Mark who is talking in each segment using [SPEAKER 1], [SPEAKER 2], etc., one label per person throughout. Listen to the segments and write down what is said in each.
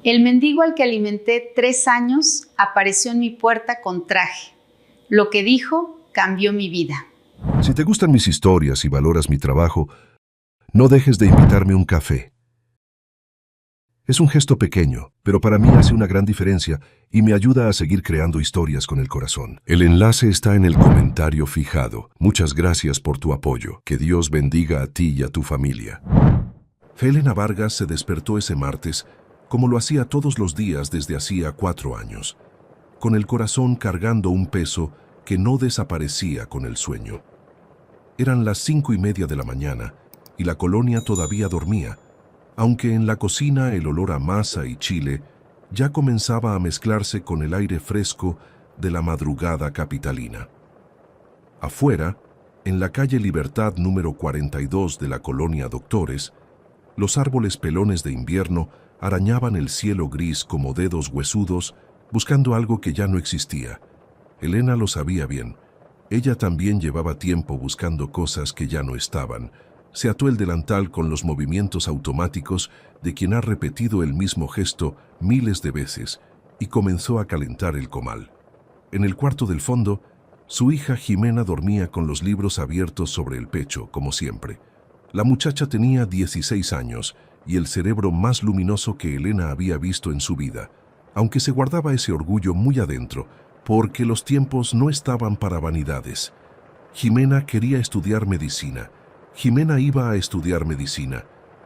[SPEAKER 1] El mendigo al que alimenté 3 años apareció en mi puerta con traje. Lo que dijo cambió mi vida.
[SPEAKER 2] Si te gustan mis historias y valoras mi trabajo, no dejes de invitarme un café. Es un gesto pequeño, pero para mí hace una gran diferencia y me ayuda a seguir creando historias con el corazón. El enlace está en el comentario fijado. Muchas gracias por tu apoyo. Que Dios bendiga a ti y a tu familia. Elena Vargas se despertó ese martes, como lo hacía todos los días desde hacía 4 años, con el corazón cargando un peso que no desaparecía con el sueño. Eran las 5:30 de la mañana y la colonia todavía dormía, aunque en la cocina el olor a masa y chile ya comenzaba a mezclarse con el aire fresco de la madrugada capitalina. Afuera, en la calle Libertad número 42 de la colonia Doctores, los árboles pelones de invierno arañaban el cielo gris como dedos huesudos, buscando algo que ya no existía. Elena lo sabía bien. Ella también llevaba tiempo buscando cosas que ya no estaban. Se ató el delantal con los movimientos automáticos de quien ha repetido el mismo gesto miles de veces y comenzó a calentar el comal. En el cuarto del fondo, su hija Jimena dormía con los libros abiertos sobre el pecho, como siempre. La muchacha tenía 16 años y el cerebro más luminoso que Elena había visto en su vida, aunque se guardaba ese orgullo muy adentro, porque los tiempos no estaban para vanidades. Jimena quería estudiar medicina. Jimena iba a estudiar medicina.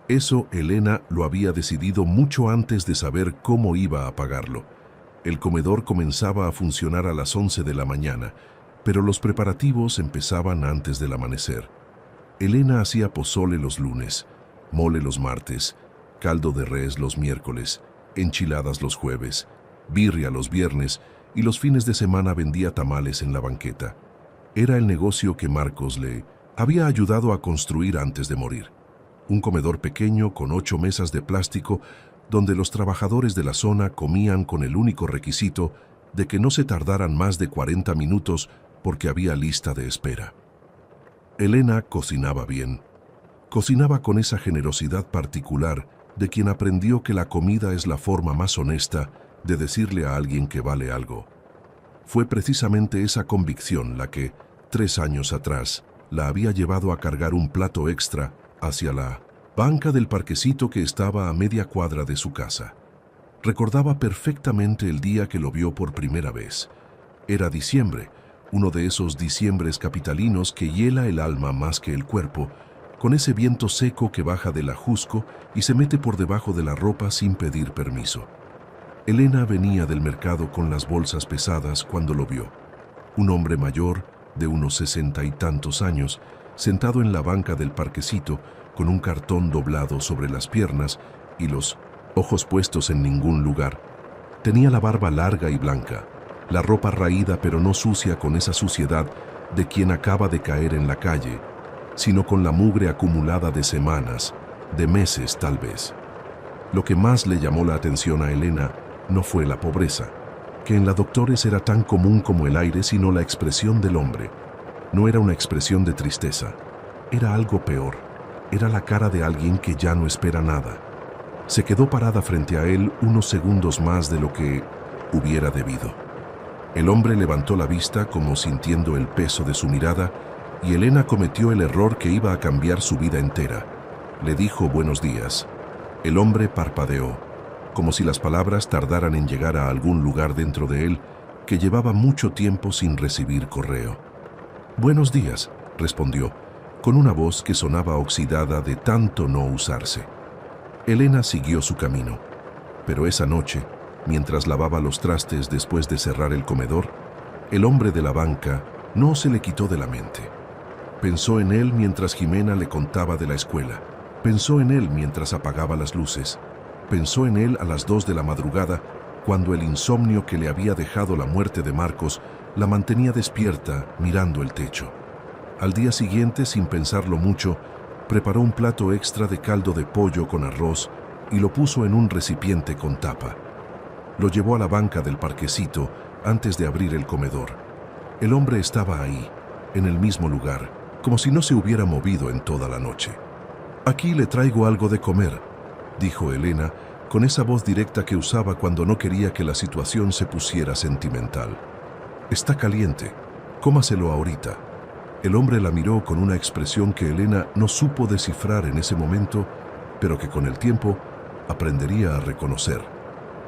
[SPEAKER 2] Eso Elena lo había decidido mucho antes de saber cómo iba a pagarlo. El comedor comenzaba a funcionar a las 11 de la mañana, pero los preparativos empezaban antes del amanecer. Elena hacía pozole los lunes, mole los martes, caldo de res los miércoles, enchiladas los jueves, birria los viernes y los fines de semana vendía tamales en la banqueta. Era el negocio que Marcos le había ayudado a construir antes de morir. Un comedor pequeño con 8 mesas de plástico donde los trabajadores de la zona comían con el único requisito de que no se tardaran más de 40 minutos porque había lista de espera. Elena cocinaba bien. Cocinaba con esa generosidad particular de quien aprendió que la comida es la forma más honesta de decirle a alguien que vale algo. Fue precisamente esa convicción la que, 3 años atrás, la había llevado a cargar un plato extra hacia la banca del parquecito que estaba a media cuadra de su casa. Recordaba perfectamente el día que lo vio por primera vez. Era diciembre, uno de esos diciembres capitalinos que hiela el alma más que el cuerpo, con ese viento seco que baja del ajusco y se mete por debajo de la ropa sin pedir permiso. Elena venía del mercado con las bolsas pesadas cuando lo vio. Un hombre mayor, de unos 60 y tantos años, sentado en la banca del parquecito, con un cartón doblado sobre las piernas y los ojos puestos en ningún lugar. Tenía la barba larga y blanca, la ropa raída pero no sucia con esa suciedad de quien acaba de caer en la calle, sino con la mugre acumulada de semanas, de meses tal vez. Lo que más le llamó la atención a Elena no fue la pobreza, que en la Doctores era tan común como el aire, sino la expresión del hombre. No era una expresión de tristeza, era algo peor, era la cara de alguien que ya no espera nada. Se quedó parada frente a él unos segundos más de lo que hubiera debido. El hombre levantó la vista como sintiendo el peso de su mirada y Elena cometió el error que iba a cambiar su vida entera. Le dijo buenos días. El hombre parpadeó, como si las palabras tardaran en llegar a algún lugar dentro de él que llevaba mucho tiempo sin recibir correo. Buenos días, respondió, con una voz que sonaba oxidada de tanto no usarse. Elena siguió su camino, pero esa noche, mientras lavaba los trastes después de cerrar el comedor, el hombre de la banca no se le quitó de la mente. Pensó en él mientras Jimena le contaba de la escuela. Pensó en él mientras apagaba las luces. Pensó en él a las 2 de la madrugada, cuando el insomnio que le había dejado la muerte de Marcos la mantenía despierta mirando el techo. Al día siguiente, sin pensarlo mucho, preparó un plato extra de caldo de pollo con arroz y lo puso en un recipiente con tapa. Lo llevó a la banca del parquecito antes de abrir el comedor. El hombre estaba ahí, en el mismo lugar, como si no se hubiera movido en toda la noche. «Aquí le traigo algo de comer», dijo Elena, con esa voz directa que usaba cuando no quería que la situación se pusiera sentimental. «Está caliente, cómaselo ahorita». El hombre la miró con una expresión que Elena no supo descifrar en ese momento, pero que con el tiempo aprendería a reconocer.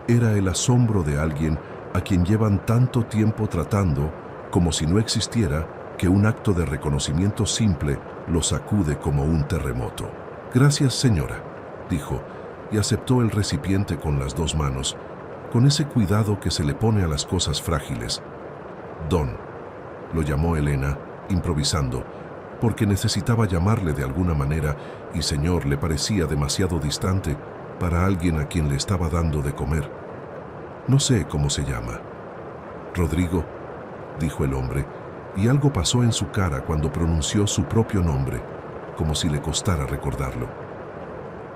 [SPEAKER 2] Era el asombro de alguien a quien llevan tanto tiempo tratando, como si no existiera, que un acto de reconocimiento simple lo sacude como un terremoto. «Gracias, señora», dijo, y aceptó el recipiente con las dos manos, con ese cuidado que se le pone a las cosas frágiles. «Don», lo llamó Elena, improvisando, porque necesitaba llamarle de alguna manera y señor le parecía demasiado distante para alguien a quien le estaba dando de comer. «No sé cómo se llama». «Rodrigo», dijo el hombre, y algo pasó en su cara cuando pronunció su propio nombre, como si le costara recordarlo.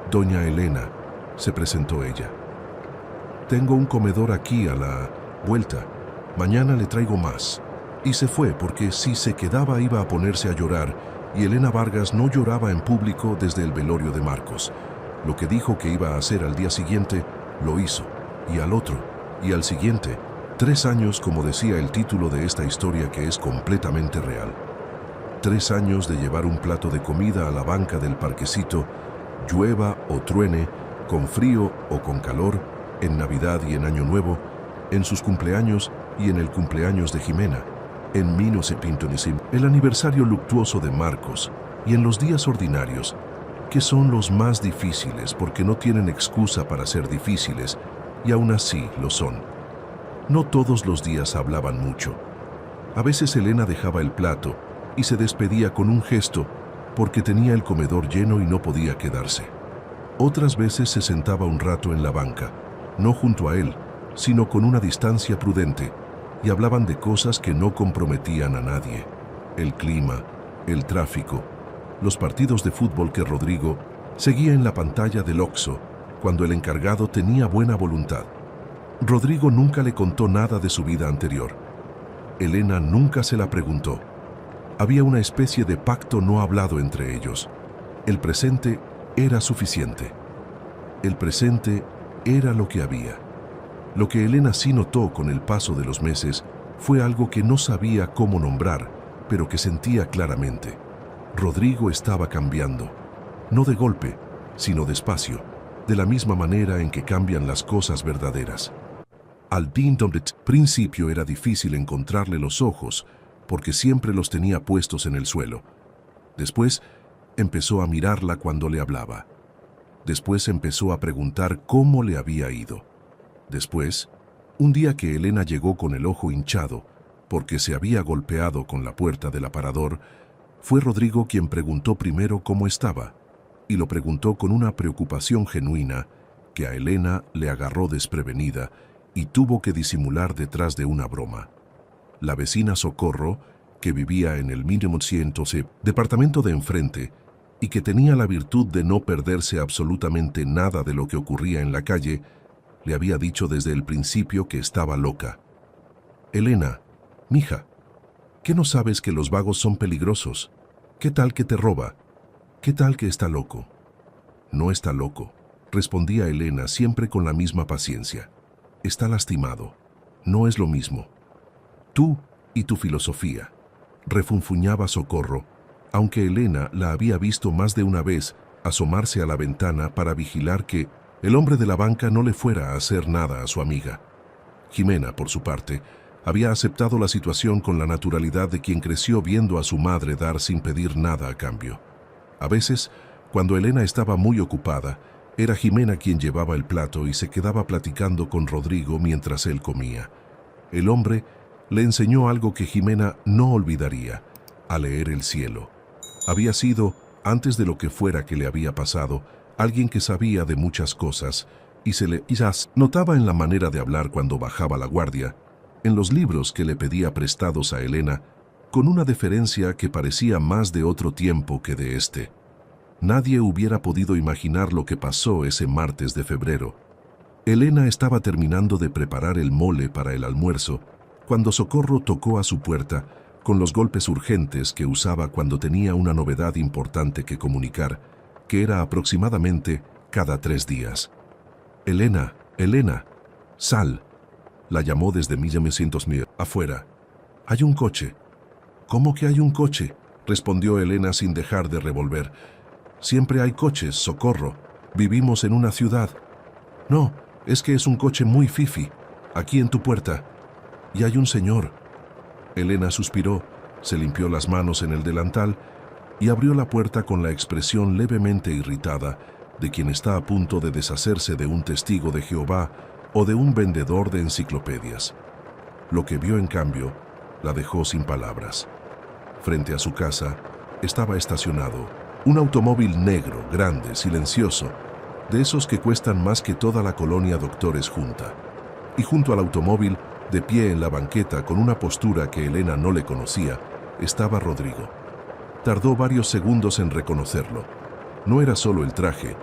[SPEAKER 2] «Doña Elena», se presentó ella. «Tengo un comedor aquí a la vuelta. Mañana le traigo más». Y se fue porque si se quedaba iba a ponerse a llorar, y Elena Vargas no lloraba en público desde el velorio de Marcos. Lo que dijo que iba a hacer al día siguiente, lo hizo, y al otro, y al siguiente. 3 años, como decía el título de esta historia, que es completamente real. 3 años de llevar un plato de comida a la banca del parquecito, llueva o truene, con frío o con calor, en Navidad y en Año Nuevo, en sus cumpleaños y en el cumpleaños de Jimena, en Minusepintonissim, el aniversario luctuoso de Marcos, y en los días ordinarios, que son los más difíciles porque no tienen excusa para ser difíciles, y aún así lo son. No todos los días hablaban mucho. A veces Elena dejaba el plato y se despedía con un gesto porque tenía el comedor lleno y no podía quedarse. Otras veces se sentaba un rato en la banca, no junto a él, sino con una distancia prudente, y hablaban de cosas que no comprometían a nadie. El clima, el tráfico, los partidos de fútbol que Rodrigo seguía en la pantalla del Oxxo cuando el encargado tenía buena voluntad. Rodrigo nunca le contó nada de su vida anterior. Elena nunca se la preguntó. Había una especie de pacto no hablado entre ellos. El presente era suficiente. El presente era lo que había. Lo que Elena sí notó con el paso de los meses fue algo que no sabía cómo nombrar, pero que sentía claramente. Rodrigo estaba cambiando, no de golpe, sino despacio, de la misma manera en que cambian las cosas verdaderas. Al principio era difícil encontrarle los ojos, porque siempre los tenía puestos en el suelo. Después empezó a mirarla cuando le hablaba. Después empezó a preguntar cómo le había ido. Después, un día que Elena llegó con el ojo hinchado, porque se había golpeado con la puerta del aparador, fue Rodrigo quien preguntó primero cómo estaba, y lo preguntó con una preocupación genuina que a Elena le agarró desprevenida y tuvo que disimular detrás de una broma. La vecina Socorro, que vivía en el 1900 departamento de enfrente y que tenía la virtud de no perderse absolutamente nada de lo que ocurría en la calle, le había dicho desde el principio que estaba loca. «Elena, mija, ¿qué no sabes que los vagos son peligrosos? ¿Qué tal que te roba? ¿Qué tal que está loco?» «No está loco», respondía Elena siempre con la misma paciencia. «Está lastimado. No es lo mismo. Tú y tu filosofía», refunfuñaba Socorro, aunque Elena la había visto más de una vez asomarse a la ventana para vigilar que el hombre de la banca no le fuera a hacer nada a su amiga. Jimena, por su parte, había aceptado la situación con la naturalidad de quien creció viendo a su madre dar sin pedir nada a cambio. A veces, cuando Elena estaba muy ocupada, era Jimena quien llevaba el plato y se quedaba platicando con Rodrigo mientras él comía. El hombre le enseñó algo que Jimena no olvidaría, a leer el cielo. Había sido, antes de lo que fuera que le había pasado, alguien que sabía de muchas cosas y se le notaba en la manera de hablar cuando bajaba la guardia, en los libros que le pedía prestados a Elena, con una deferencia que parecía más de otro tiempo que de este. Nadie hubiera podido imaginar lo que pasó ese martes de febrero. Elena estaba terminando de preparar el mole para el almuerzo cuando Socorro tocó a su puerta con los golpes urgentes que usaba cuando tenía una novedad importante que comunicar, que era aproximadamente cada 3 días. Elena, Elena, sal. La llamó desde 1.900 afuera. Hay un coche. ¿Cómo que hay un coche? Respondió Elena sin dejar de revolver. Siempre hay coches, socorro. Vivimos en una ciudad. No, es que es un coche muy fifi, aquí en tu puerta. Y hay un señor. Elena suspiró, se limpió las manos en el delantal y abrió la puerta con la expresión levemente irritada de quien está a punto de deshacerse de un testigo de Jehová o de un vendedor de enciclopedias. Lo que vio, en cambio, la dejó sin palabras. Frente a su casa estaba estacionado un automóvil negro, grande, silencioso, de esos que cuestan más que toda la colonia Doctores junta. Y junto al automóvil, de pie en la banqueta con una postura que Elena no le conocía, estaba Rodrigo. Tardó varios segundos en reconocerlo. No era solo el traje,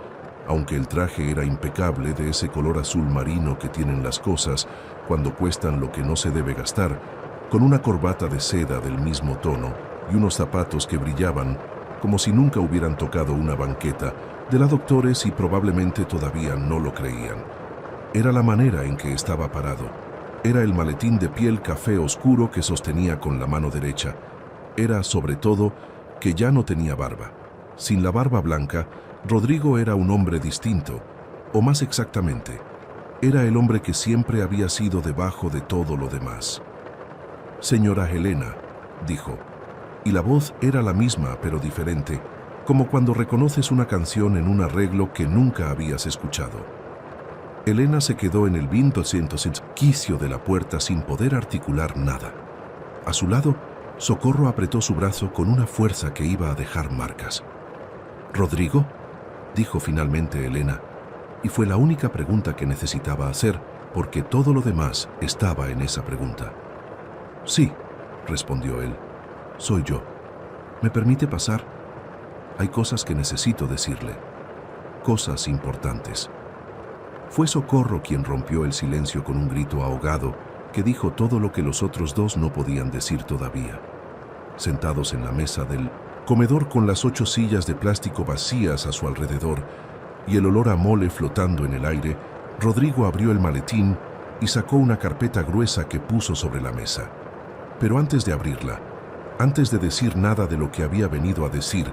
[SPEAKER 2] aunque el traje era impecable, de ese color azul marino que tienen las cosas cuando cuestan lo que no se debe gastar, con una corbata de seda del mismo tono y unos zapatos que brillaban como si nunca hubieran tocado una banqueta, de la Doctores, y probablemente todavía no lo creían. Era la manera en que estaba parado. Era el maletín de piel café oscuro que sostenía con la mano derecha. Era, sobre todo, que ya no tenía barba. Sin la barba blanca, Rodrigo era un hombre distinto, o más exactamente, era el hombre que siempre había sido debajo de todo lo demás. Señora Helena, dijo, y la voz era la misma pero diferente, como cuando reconoces una canción en un arreglo que nunca habías escuchado. Elena se quedó en el quicio de la puerta sin poder articular nada. A su lado, Socorro apretó su brazo con una fuerza que iba a dejar marcas. ¿Rodrigo?, dijo finalmente Elena, y fue la única pregunta que necesitaba hacer, porque todo lo demás estaba en esa pregunta. Sí, respondió él, soy yo. ¿Me permite pasar? Hay cosas que necesito decirle, cosas importantes. Fue Socorro quien rompió el silencio con un grito ahogado que dijo todo lo que los otros dos no podían decir todavía. Sentados en la mesa del comedor con las 8 sillas de plástico vacías a su alrededor y el olor a mole flotando en el aire, Rodrigo abrió el maletín y sacó una carpeta gruesa que puso sobre la mesa. Pero antes de abrirla, antes de decir nada de lo que había venido a decir,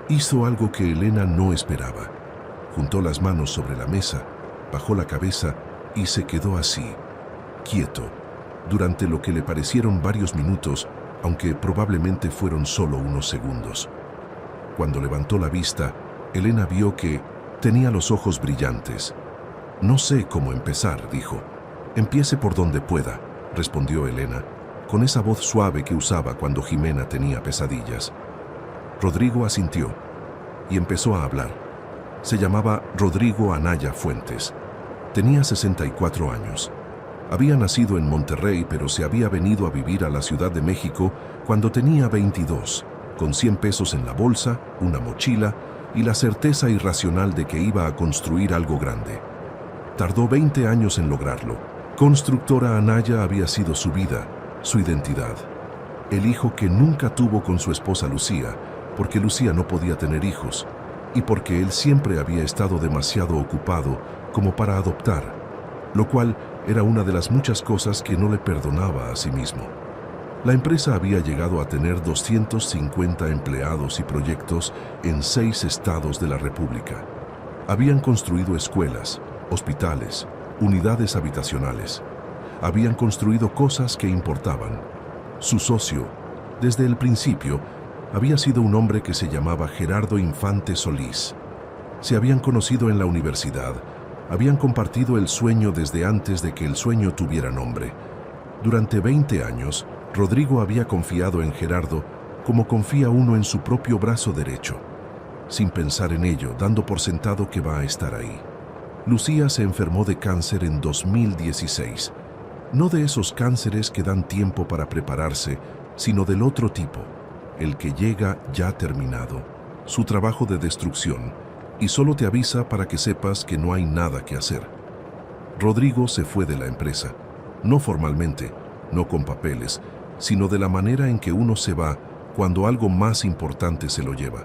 [SPEAKER 2] hizo algo que Elena no esperaba. Juntó las manos sobre la mesa, bajó la cabeza y se quedó así, quieto, durante lo que le parecieron varios minutos, aunque probablemente fueron solo unos segundos. Cuando levantó la vista, Elena vio que tenía los ojos brillantes. No sé cómo empezar, dijo. Empiece por donde pueda, respondió Elena, con esa voz suave que usaba cuando Jimena tenía pesadillas. Rodrigo asintió y empezó a hablar. Se llamaba Rodrigo Anaya Fuentes. Tenía 64 años. Había nacido en Monterrey, pero se había venido a vivir a la Ciudad de México cuando tenía 22, con 100 pesos en la bolsa, una mochila y la certeza irracional de que iba a construir algo grande. Tardó 20 años en lograrlo. Constructora Anaya había sido su vida, su identidad. El hijo que nunca tuvo con su esposa Lucía, porque Lucía no podía tener hijos, y porque él siempre había estado demasiado ocupado como para adoptar, lo cual era una de las muchas cosas que no le perdonaba a sí mismo. La empresa había llegado a tener 250 empleados y proyectos en 6 estados de la República. Habían construido escuelas, hospitales, unidades habitacionales. Habían construido cosas que importaban. Su socio, desde el principio, había sido un hombre que se llamaba Gerardo Infante Solís. Se habían conocido en la universidad, habían compartido el sueño desde antes de que el sueño tuviera nombre. Durante 20 años, Rodrigo había confiado en Gerardo como confía uno en su propio brazo derecho, sin pensar en ello, dando por sentado que va a estar ahí. Lucía se enfermó de cáncer en 2016. No de esos cánceres que dan tiempo para prepararse, sino del otro tipo, el que llega ya terminado, su trabajo de destrucción, y solo te avisa para que sepas que no hay nada que hacer. Rodrigo se fue de la empresa, no formalmente, no con papeles, sino de la manera en que uno se va cuando algo más importante se lo lleva.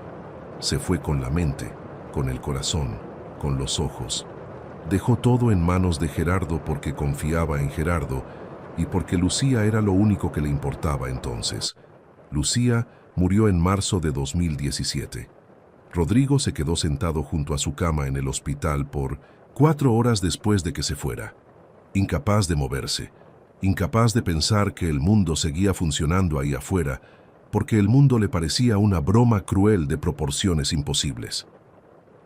[SPEAKER 2] Se fue con la mente, con el corazón, con los ojos. Dejó todo en manos de Gerardo porque confiaba en Gerardo y porque Lucía era lo único que le importaba entonces. Lucía murió en marzo de 2017. Rodrigo se quedó sentado junto a su cama en el hospital por 4 horas después de que se fuera, incapaz de moverse, incapaz de pensar que el mundo seguía funcionando ahí afuera, porque el mundo le parecía una broma cruel de proporciones imposibles.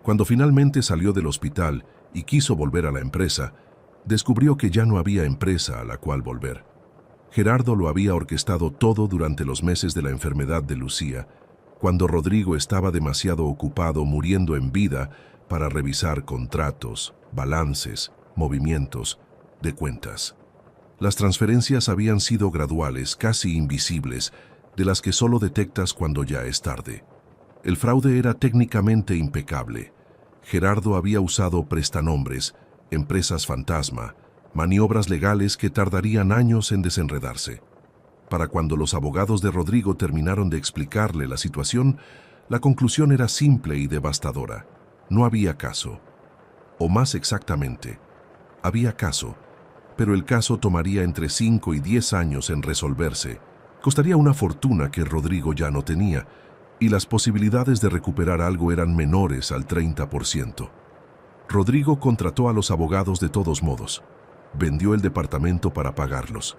[SPEAKER 2] Cuando finalmente salió del hospital y quiso volver a la empresa, descubrió que ya no había empresa a la cual volver. Gerardo lo había orquestado todo durante los meses de la enfermedad de Lucía, cuando Rodrigo estaba demasiado ocupado muriendo en vida para revisar contratos, balances, movimientos de cuentas. Las transferencias habían sido graduales, casi invisibles, de las que solo detectas cuando ya es tarde. El fraude era técnicamente impecable. Gerardo había usado prestanombres, empresas fantasma, maniobras legales que tardarían años en desenredarse. Para cuando los abogados de Rodrigo terminaron de explicarle la situación, la conclusión era simple y devastadora. No había caso. O más exactamente, había caso, pero el caso tomaría entre 5 y 10 años en resolverse. Costaría una fortuna que Rodrigo ya no tenía, y las posibilidades de recuperar algo eran menores al 30%. Rodrigo contrató a los abogados de todos modos. Vendió el departamento para pagarlos.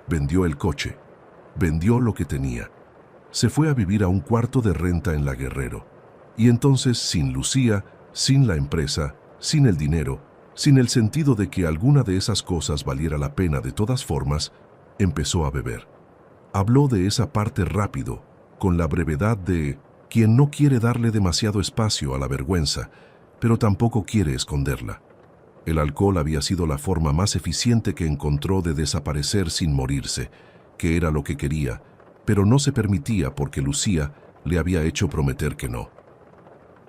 [SPEAKER 2] Vendió el coche. Vendió lo que tenía. Se fue a vivir a un cuarto de renta en La Guerrero. Y entonces, sin Lucía, sin la empresa, sin el dinero, sin el sentido de que alguna de esas cosas valiera la pena de todas formas, empezó a beber. Habló de esa parte rápido, con la brevedad de quien no quiere darle demasiado espacio a la vergüenza, pero tampoco quiere esconderla. El alcohol había sido la forma más eficiente que encontró de desaparecer sin morirse, que era lo que quería, pero no se permitía porque Lucía le había hecho prometer que no.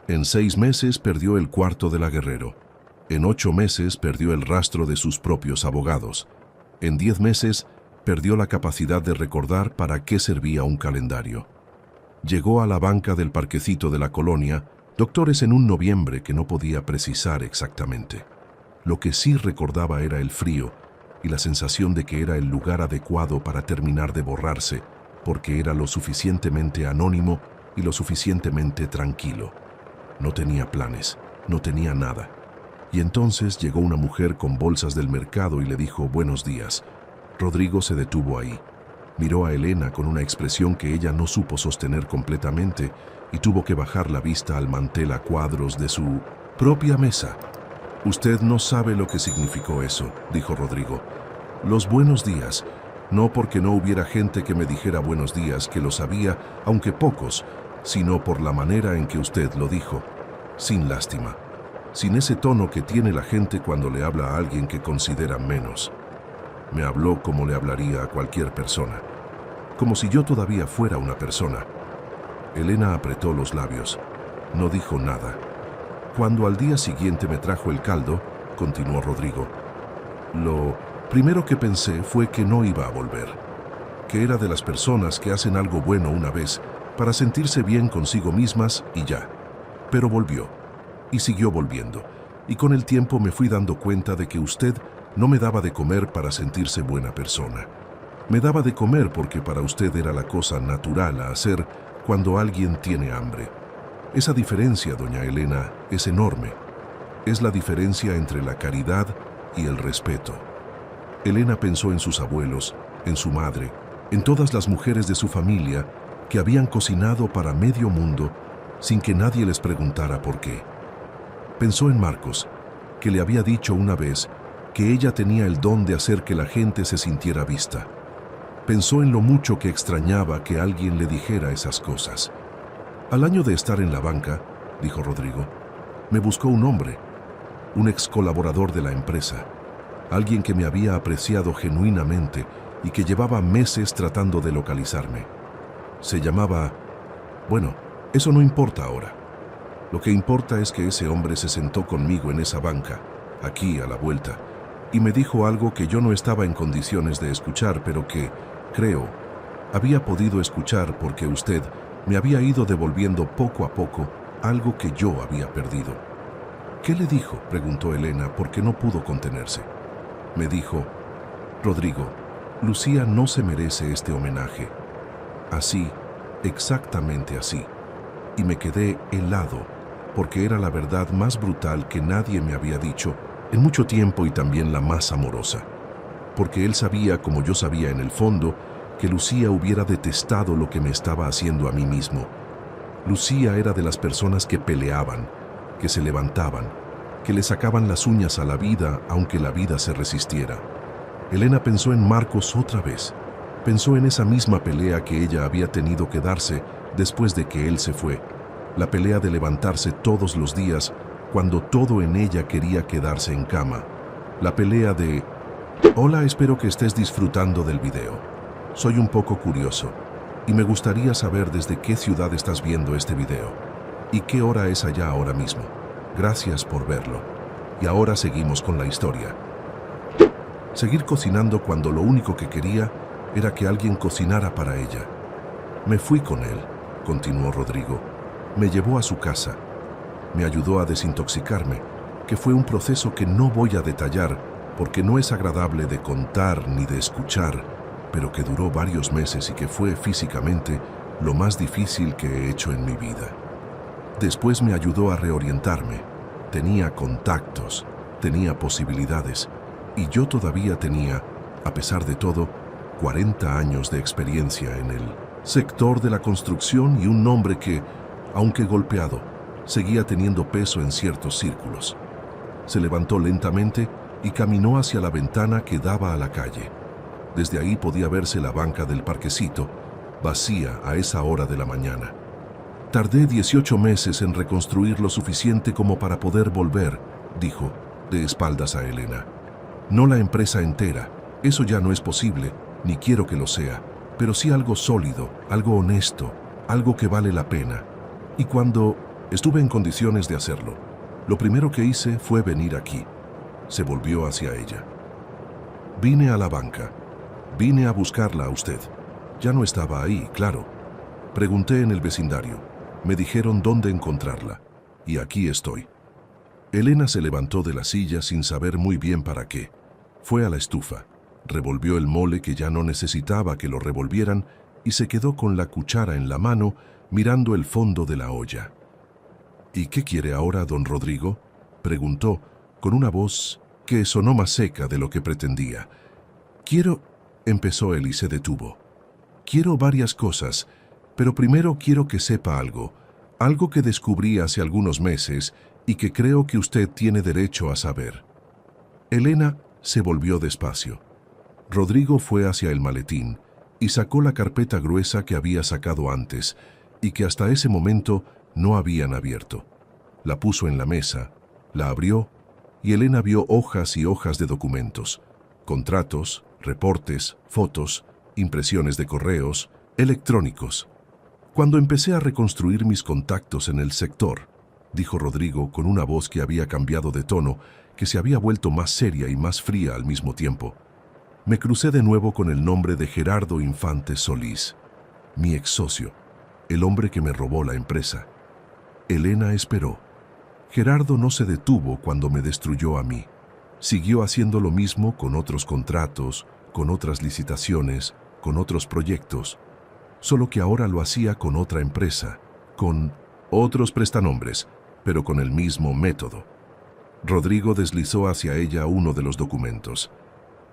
[SPEAKER 2] En 6 meses perdió el cuarto de La Guerrero. En 8 meses perdió el rastro de sus propios abogados. En 10 meses perdió la capacidad de recordar para qué servía un calendario. Llegó a la banca del parquecito de la colonia, doctores en un noviembre que no podía precisar exactamente. Lo que sí recordaba era el frío y la sensación de que era el lugar adecuado para terminar de borrarse, porque era lo suficientemente anónimo y lo suficientemente tranquilo. No tenía planes, no tenía nada. Y entonces llegó una mujer con bolsas del mercado y le dijo buenos días. Rodrigo se detuvo ahí. Miró a Elena con una expresión que ella no supo sostener completamente y tuvo que bajar la vista al mantel a cuadros de su propia mesa. Usted no sabe lo que significó eso, dijo Rodrigo. Los buenos días, no porque no hubiera gente que me dijera buenos días, que lo sabía, aunque pocos, sino por la manera en que usted lo dijo, sin lástima, sin ese tono que tiene la gente cuando le habla a alguien que considera menos. Me habló como le hablaría a cualquier persona, como si yo todavía fuera una persona. Elena apretó los labios, no dijo nada. Cuando al día siguiente me trajo el caldo, continuó Rodrigo, lo primero que pensé fue que no iba a volver, que era de las personas que hacen algo bueno una vez para sentirse bien consigo mismas y ya. Pero volvió, y siguió volviendo, y con el tiempo me fui dando cuenta de que usted no me daba de comer para sentirse buena persona. Me daba de comer porque para usted era la cosa natural a hacer cuando alguien tiene hambre. Esa diferencia, doña Elena, es enorme. Es la diferencia entre la caridad y el respeto. Elena pensó en sus abuelos, en su madre, en todas las mujeres de su familia que habían cocinado para medio mundo sin que nadie les preguntara por qué. Pensó en Marcos, que le había dicho una vez que ella tenía el don de hacer que la gente se sintiera vista. Pensó en lo mucho que extrañaba que alguien le dijera esas cosas. Al año de estar en la banca, dijo Rodrigo, me buscó un hombre, un ex colaborador de la empresa, alguien que me había apreciado genuinamente y que llevaba meses tratando de localizarme. Se llamaba... Bueno, eso no importa ahora. Lo que importa es que ese hombre se sentó conmigo en esa banca, aquí a la vuelta, y me dijo algo que yo no estaba en condiciones de escuchar, pero que, creo, había podido escuchar porque usted me había ido devolviendo poco a poco algo que yo había perdido. ¿Qué le dijo?, preguntó Elena, porque no pudo contenerse. Me dijo: Rodrigo, Lucía no se merece este homenaje. Así, exactamente así. Y me quedé helado, porque era la verdad más brutal que nadie me había dicho en mucho tiempo y también la más amorosa. Porque él sabía, como yo sabía en el fondo, que Lucía hubiera detestado lo que me estaba haciendo a mí mismo. Lucía era de las personas que peleaban, que se levantaban, que le sacaban las uñas a la vida aunque la vida se resistiera. Elena pensó en Marcos otra vez. Pensó en esa misma pelea que ella había tenido que darse después de que él se fue. La pelea de levantarse todos los días cuando todo en ella quería quedarse en cama. La pelea de: hola, espero que estés disfrutando del video. Soy un poco curioso y me gustaría saber desde qué ciudad estás viendo este video y qué hora es allá ahora mismo. Gracias por verlo. Y ahora seguimos con la historia. Seguir cocinando cuando lo único que quería era que alguien cocinara para ella. Me fui con él, continuó Rodrigo. Me llevó a su casa. Me ayudó a desintoxicarme, que fue un proceso que no voy a detallar porque no es agradable de contar ni de escuchar, pero que duró varios meses y que fue físicamente lo más difícil que he hecho en mi vida. Después me ayudó a reorientarme. Tenía contactos, tenía posibilidades, y yo todavía tenía, a pesar de todo, 40 años de experiencia en el sector de la construcción y un nombre que, aunque golpeado, seguía teniendo peso en ciertos círculos. Se levantó lentamente y caminó hacia la ventana que daba a la calle. Desde ahí podía verse la banca del parquecito, vacía a esa hora de la mañana. Tardé 18 meses en reconstruir lo suficiente como para poder volver, dijo, de espaldas a Elena. No la empresa entera, eso ya no es posible, ni quiero que lo sea, pero sí algo sólido, algo honesto, algo que vale la pena. Y cuando estuve en condiciones de hacerlo, lo primero que hice fue venir aquí. Se volvió hacia ella. Vine a la banca. Vine a buscarla a usted. Ya no estaba ahí, claro. Pregunté en el vecindario. Me dijeron dónde encontrarla. Y aquí estoy. Elena se levantó de la silla sin saber muy bien para qué. Fue a la estufa. Revolvió el mole que ya no necesitaba que lo revolvieran y se quedó con la cuchara en la mano mirando el fondo de la olla. ¿Y qué quiere ahora, don Rodrigo?, preguntó con una voz que sonó más seca de lo que pretendía. Quiero, empezó él y se detuvo. Quiero varias cosas, pero primero quiero que sepa algo que descubrí hace algunos meses y que creo que usted tiene derecho a saber. Elena se volvió despacio. Rodrigo fue hacia el maletín y sacó la carpeta gruesa que había sacado antes y que hasta ese momento no habían abierto. La puso en la mesa, la abrió y Elena vio hojas y hojas de documentos, contratos, reportes, fotos, impresiones de correos, electrónicos. Cuando empecé a reconstruir mis contactos en el sector, dijo Rodrigo con una voz que había cambiado de tono, que se había vuelto más seria y más fría al mismo tiempo, me crucé de nuevo con el nombre de Gerardo Infante Solís, mi ex socio, el hombre que me robó la empresa. Elena esperó. Gerardo no se detuvo cuando me destruyó a mí. Siguió haciendo lo mismo con otros contratos, con otras licitaciones, con otros proyectos, solo que ahora lo hacía con otra empresa, con otros prestanombres, pero con el mismo método. Rodrigo deslizó hacia ella uno de los documentos.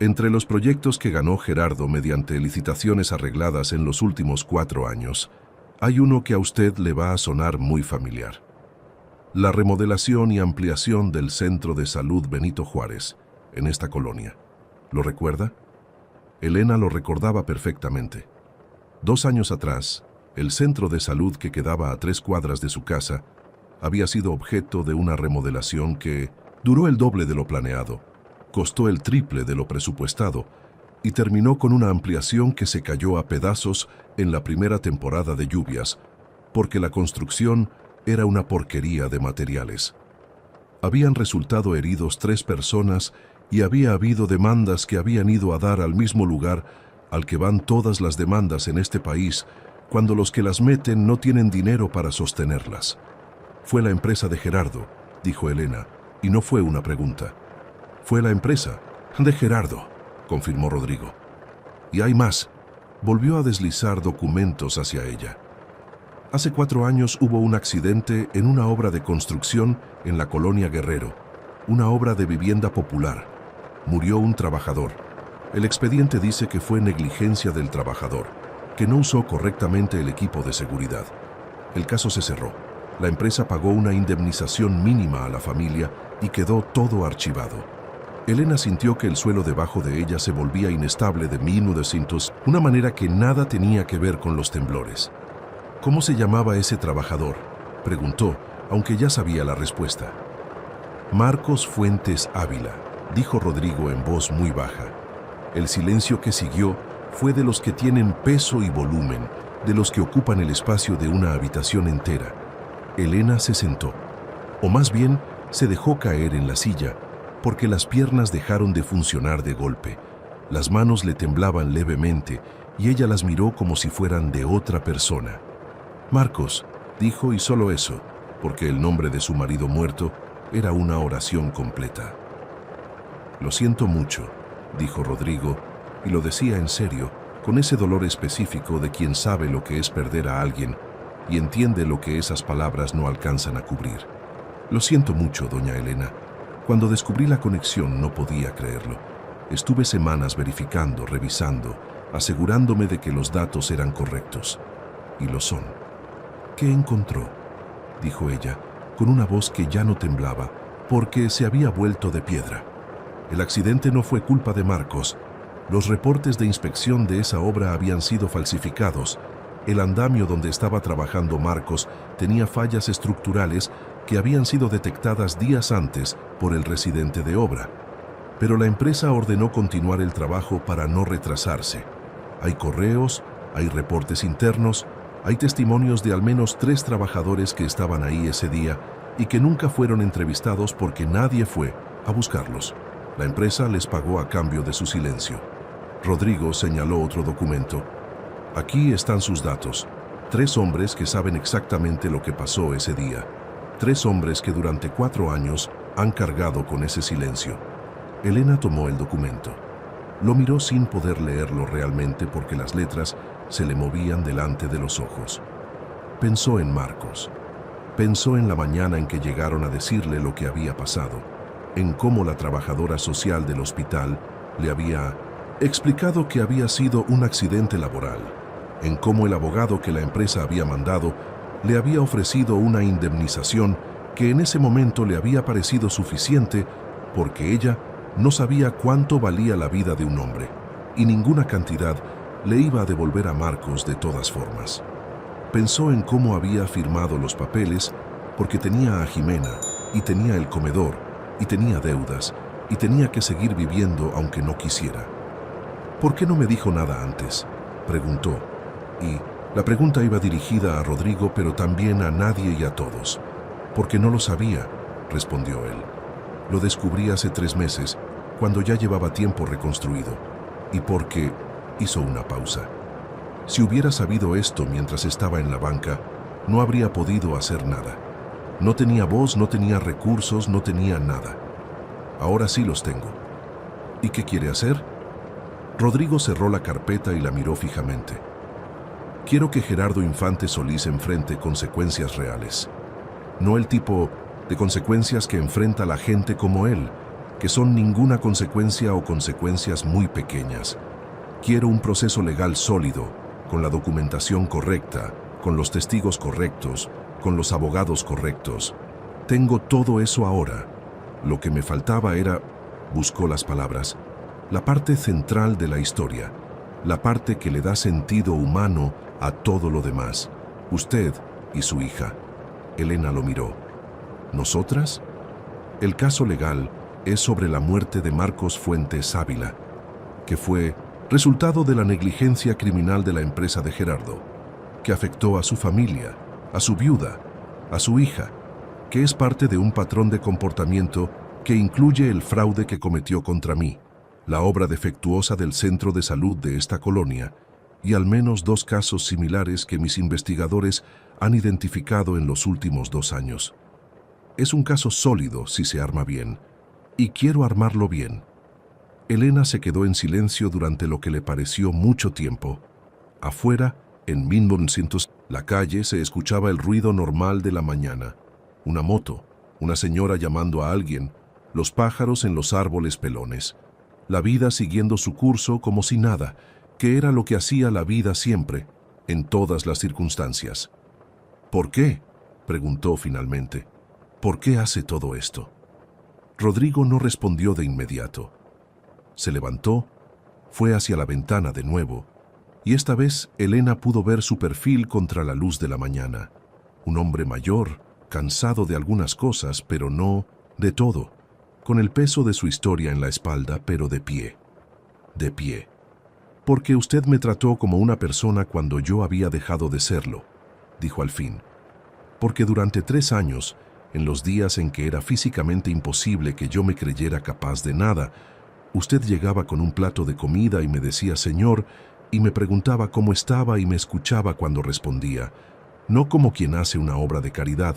[SPEAKER 2] Entre los proyectos que ganó Gerardo mediante licitaciones arregladas en los últimos 4 años, hay uno que a usted le va a sonar muy familiar. La remodelación y ampliación del Centro de Salud Benito Juárez, en esta colonia. ¿Lo recuerda? Elena lo recordaba perfectamente. 2 años atrás, el centro de salud que quedaba a 3 cuadras de su casa había sido objeto de una remodelación que duró el doble de lo planeado, costó el triple de lo presupuestado y terminó con una ampliación que se cayó a pedazos en la primera temporada de lluvias, porque la construcción era una porquería de materiales. Habían resultado heridos 3 personas y había habido demandas que habían ido a dar al mismo lugar al que van todas las demandas en este país cuando los que las meten no tienen dinero para sostenerlas. Fue la empresa de Gerardo, dijo Elena, Y no fue una pregunta. Fue la empresa de Gerardo, confirmó Rodrigo. Y hay más. Volvió a deslizar documentos hacia ella. Hace 4 años hubo un accidente en una obra de construcción en la colonia Guerrero, una obra de vivienda popular. Murió un trabajador. El expediente dice que fue negligencia del trabajador, que no usó correctamente el equipo de seguridad. El caso se cerró. La empresa pagó una indemnización mínima a la familia y quedó todo archivado. Elena sintió que el suelo debajo de ella se volvía inestable de 1900, una manera que nada tenía que ver con los temblores. ¿Cómo se llamaba ese trabajador?, preguntó, aunque ya sabía la respuesta. Marcos Fuentes Ávila, dijo Rodrigo en voz muy baja. El silencio que siguió fue de los que tienen peso y volumen, de los que ocupan el espacio de una habitación entera. Elena se sentó, o más bien se dejó caer en la silla, porque las piernas dejaron de funcionar de golpe. Las manos le temblaban levemente y ella las miró como si fueran de otra persona. Marcos, dijo, y solo eso, porque el nombre de su marido muerto era una oración completa. Lo siento mucho, dijo Rodrigo, y lo decía en serio, con ese dolor específico de quien sabe lo que es perder a alguien y entiende lo que esas palabras no alcanzan a cubrir. Lo siento mucho, doña Elena. Cuando descubrí la conexión no podía creerlo. Estuve semanas verificando, revisando, asegurándome de que los datos eran correctos. Y lo son. ¿Qué encontró?, dijo ella, con una voz que ya no temblaba, porque se había vuelto de piedra. El accidente no fue culpa de Marcos. Los reportes de inspección de esa obra habían sido falsificados. El andamio donde estaba trabajando Marcos tenía fallas estructurales que habían sido detectadas días antes por el residente de obra. Pero la empresa ordenó continuar el trabajo para no retrasarse. Hay correos, hay reportes internos, hay testimonios de al menos 3 trabajadores que estaban ahí ese día y que nunca fueron entrevistados porque nadie fue a buscarlos. La empresa les pagó a cambio de su silencio. Rodrigo señaló otro documento. Aquí están sus datos. 3 hombres que saben exactamente lo que pasó ese día. 3 hombres que durante 4 años han cargado con ese silencio. Elena tomó el documento. Lo miró sin poder leerlo realmente porque las letras se le movían delante de los ojos. Pensó en Marcos. Pensó en la mañana en que llegaron a decirle lo que había pasado, en cómo la trabajadora social del hospital le había explicado que había sido un accidente laboral, en cómo el abogado que la empresa había mandado le había ofrecido una indemnización que en ese momento le había parecido suficiente porque ella no sabía cuánto valía la vida de un hombre y ninguna cantidad le iba a devolver a Marcos de todas formas. Pensó en cómo había firmado los papeles porque tenía a Jimena y tenía el comedor y tenía deudas y tenía que seguir viviendo aunque no quisiera. ¿Por qué no me dijo nada antes?, preguntó. Y la pregunta iba dirigida a Rodrigo, pero también a nadie y a todos. Porque no lo sabía, respondió él. Lo descubrí hace 3 meses, cuando ya llevaba tiempo reconstruido. Y porque hizo una pausa. Si hubiera sabido esto mientras estaba en la banca, no habría podido hacer nada. No tenía voz, no tenía recursos, no tenía nada. Ahora sí los tengo. ¿Y qué quiere hacer? Rodrigo cerró la carpeta y la miró fijamente. Quiero que Gerardo Infante Solís enfrente consecuencias reales. No el tipo de consecuencias que enfrenta la gente como él, que son ninguna consecuencia o consecuencias muy pequeñas. Quiero un proceso legal sólido, con la documentación correcta, con los testigos correctos, con los abogados correctos. Tengo todo eso ahora. Lo que me faltaba era, buscó las palabras, la parte central de la historia, la parte que le da sentido humano a todo lo demás. Usted y su hija. Elena lo miró. ¿Nosotras? El caso legal es sobre la muerte de Marcos Fuentes Ávila, que fue resultado de la negligencia criminal de la empresa de Gerardo, que afectó a su familia, a su viuda, a su hija, que es parte de un patrón de comportamiento que incluye el fraude que cometió contra mí, la obra defectuosa del centro de salud de esta colonia y al menos 2 casos similares que mis investigadores han identificado en los últimos 2 años. Es un caso sólido si se arma bien, y quiero armarlo bien. Elena se quedó en silencio durante lo que le pareció mucho tiempo. Afuera, en 1900, la calle se escuchaba el ruido normal de la mañana. Una moto, una señora llamando a alguien, los pájaros en los árboles pelones. La vida siguiendo su curso como si nada, que era lo que hacía la vida siempre, en todas las circunstancias. ¿Por qué?, preguntó finalmente. ¿Por qué hace todo esto? Rodrigo no respondió de inmediato. Se levantó, fue hacia la ventana de nuevo, y esta vez Elena pudo ver su perfil contra la luz de la mañana. Un hombre mayor, cansado de algunas cosas, pero no de todo, con el peso de su historia en la espalda, pero de pie. De pie. Porque usted me trató como una persona cuando yo había dejado de serlo, dijo al fin. Porque durante 3 años, en los días en que era físicamente imposible que yo me creyera capaz de nada, usted llegaba con un plato de comida y me decía «Señor», y me preguntaba cómo estaba y me escuchaba cuando respondía, no como quien hace una obra de caridad,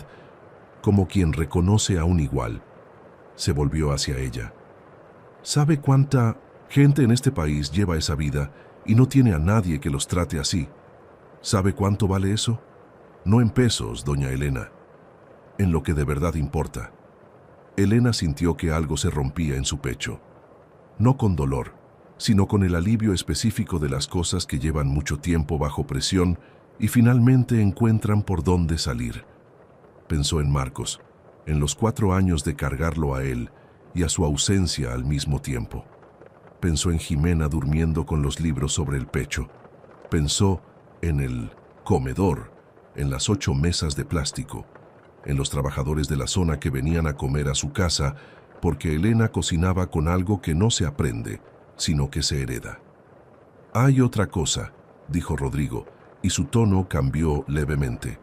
[SPEAKER 2] como quien reconoce a un igual. Se volvió hacia ella. ¿Sabe cuánta gente en este país lleva esa vida y no tiene a nadie que los trate así? ¿Sabe cuánto vale eso? No en pesos, doña Elena, en lo que de verdad importa. Elena sintió que algo se rompía en su pecho. No con dolor, sino con el alivio específico de las cosas que llevan mucho tiempo bajo presión y finalmente encuentran por dónde salir. Pensó en Marcos, en los 4 años de cargarlo a él y a su ausencia al mismo tiempo. Pensó en Jimena durmiendo con los libros sobre el pecho. Pensó en el comedor, en las 8 mesas de plástico, en los trabajadores de la zona que venían a comer a su casa porque Elena cocinaba con algo que no se aprende, sino que se hereda. Hay otra cosa, dijo Rodrigo, y su tono cambió levemente.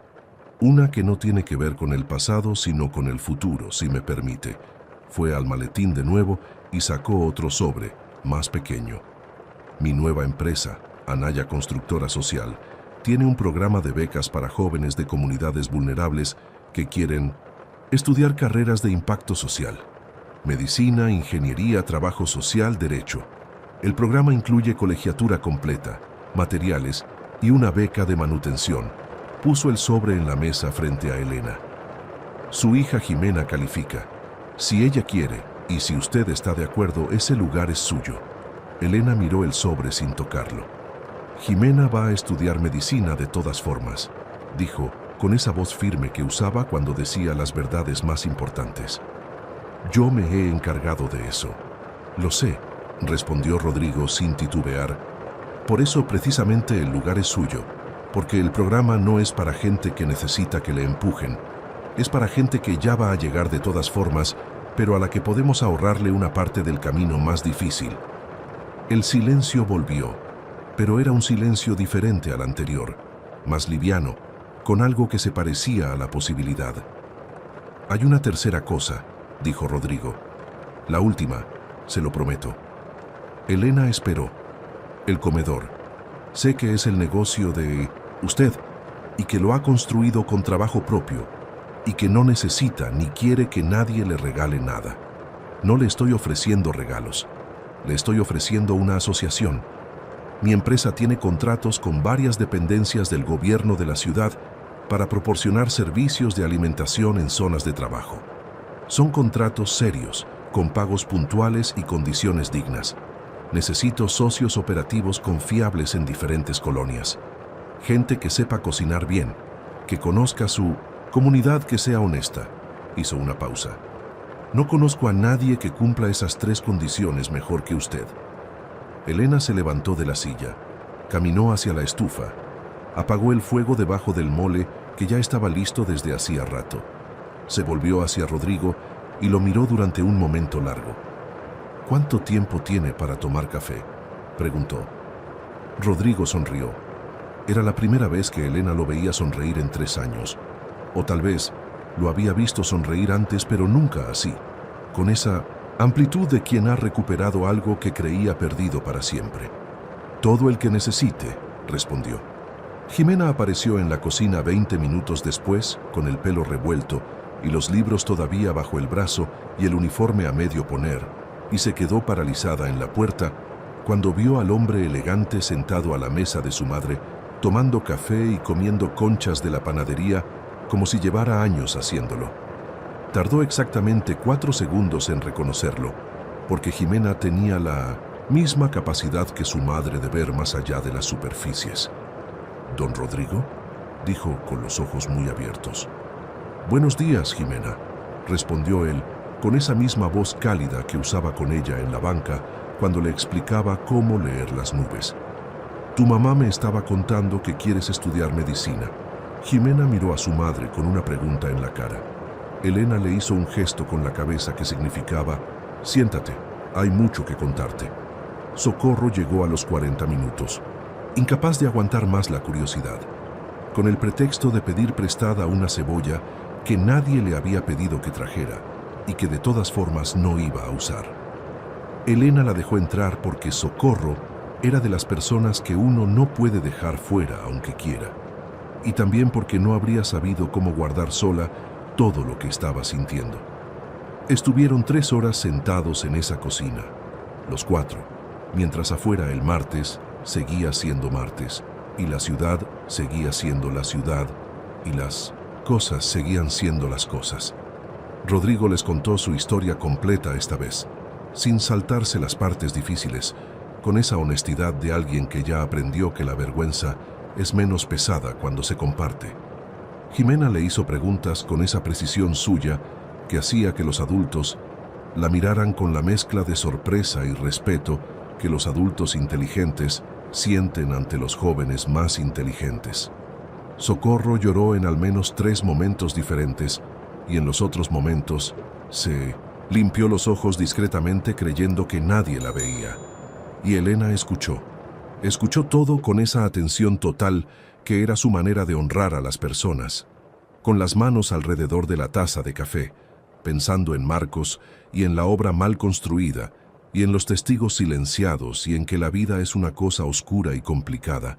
[SPEAKER 2] Una que no tiene que ver con el pasado, sino con el futuro, si me permite. Fue al maletín de nuevo y sacó otro sobre, más pequeño. Mi nueva empresa, Anaya Constructora Social, tiene un programa de becas para jóvenes de comunidades vulnerables que quieren estudiar carreras de impacto social. Medicina, ingeniería, trabajo social, derecho. El programa incluye colegiatura completa, materiales y una beca de manutención. Puso el sobre en la mesa frente a Elena. Su hija Jimena califica. Si ella quiere, y si usted está de acuerdo, ese lugar es suyo. Elena miró el sobre sin tocarlo. Jimena va a estudiar medicina de todas formas, dijo, con esa voz firme que usaba cuando decía las verdades más importantes. Yo me he encargado de eso. Lo sé, respondió Rodrigo sin titubear. Por eso precisamente el lugar es suyo, porque el programa no es para gente que necesita que le empujen, es para gente que ya va a llegar de todas formas, pero a la que podemos ahorrarle una parte del camino más difícil. El silencio volvió, pero era un silencio diferente al anterior, más liviano, con algo que se parecía a la posibilidad. Hay una tercera cosa, dijo Rodrigo. La última, se lo prometo. Elena esperó. El comedor. Sé que es el negocio de usted y que lo ha construido con trabajo propio y que no necesita ni quiere que nadie le regale nada. No le estoy ofreciendo regalos. Le estoy ofreciendo una asociación. Mi empresa tiene contratos con varias dependencias del gobierno de la ciudad para proporcionar servicios de alimentación en zonas de trabajo. Son contratos serios, con pagos puntuales y condiciones dignas. Necesito socios operativos confiables en diferentes colonias. Gente que sepa cocinar bien, que conozca su comunidad, que sea honesta. Hizo una pausa. No conozco a nadie que cumpla esas 3 condiciones mejor que usted. Elena se levantó de la silla, caminó hacia la estufa, apagó el fuego debajo del mole que ya estaba listo desde hacía rato. Se volvió hacia Rodrigo y lo miró durante un momento largo. ¿Cuánto tiempo tiene para tomar café?, preguntó. Rodrigo sonrió. Era la primera vez que Elena lo veía sonreír en 3 años. O tal vez lo había visto sonreír antes, pero nunca así, con esa amplitud de quien ha recuperado algo que creía perdido para siempre. Todo el que necesite, respondió. Jimena apareció en la cocina 20 minutos después, con el pelo revuelto, y los libros todavía bajo el brazo y el uniforme a medio poner, y se quedó paralizada en la puerta cuando vio al hombre elegante sentado a la mesa de su madre, tomando café y comiendo conchas de la panadería como si llevara años haciéndolo. Tardó exactamente 4 segundos en reconocerlo, porque Jimena tenía la misma capacidad que su madre de ver más allá de las superficies. «¿Don Rodrigo?», dijo con los ojos muy abiertos. «Buenos días, Jimena», respondió él, con esa misma voz cálida que usaba con ella en la banca cuando le explicaba cómo leer las nubes. «Tu mamá me estaba contando que quieres estudiar medicina». Jimena miró a su madre con una pregunta en la cara. Elena le hizo un gesto con la cabeza que significaba: «Siéntate, hay mucho que contarte». Socorro llegó a los 40 minutos, incapaz de aguantar más la curiosidad, con el pretexto de pedir prestada una cebolla que nadie le había pedido que trajera y que de todas formas no iba a usar. Elena la dejó entrar porque Socorro era de las personas que uno no puede dejar fuera aunque quiera, y también porque no habría sabido cómo guardar sola todo lo que estaba sintiendo. Estuvieron 3 horas sentados en esa cocina, los 4, mientras afuera el martes seguía siendo martes, y la ciudad seguía siendo la ciudad, y las cosas seguían siendo las cosas. Rodrigo les contó su historia completa esta vez, sin saltarse las partes difíciles, con esa honestidad de alguien que ya aprendió que la vergüenza es menos pesada cuando se comparte. Jimena le hizo preguntas con esa precisión suya que hacía que los adultos la miraran con la mezcla de sorpresa y respeto que los adultos inteligentes sienten ante los jóvenes más inteligentes. Socorro lloró en al menos 3 momentos diferentes y en los otros momentos se limpió los ojos discretamente creyendo que nadie la veía. Y Elena escuchó. Escuchó todo con esa atención total que era su manera de honrar a las personas, con las manos alrededor de la taza de café, pensando en Marcos y en la obra mal construida, y en los testigos silenciados y en que la vida es una cosa oscura y complicada,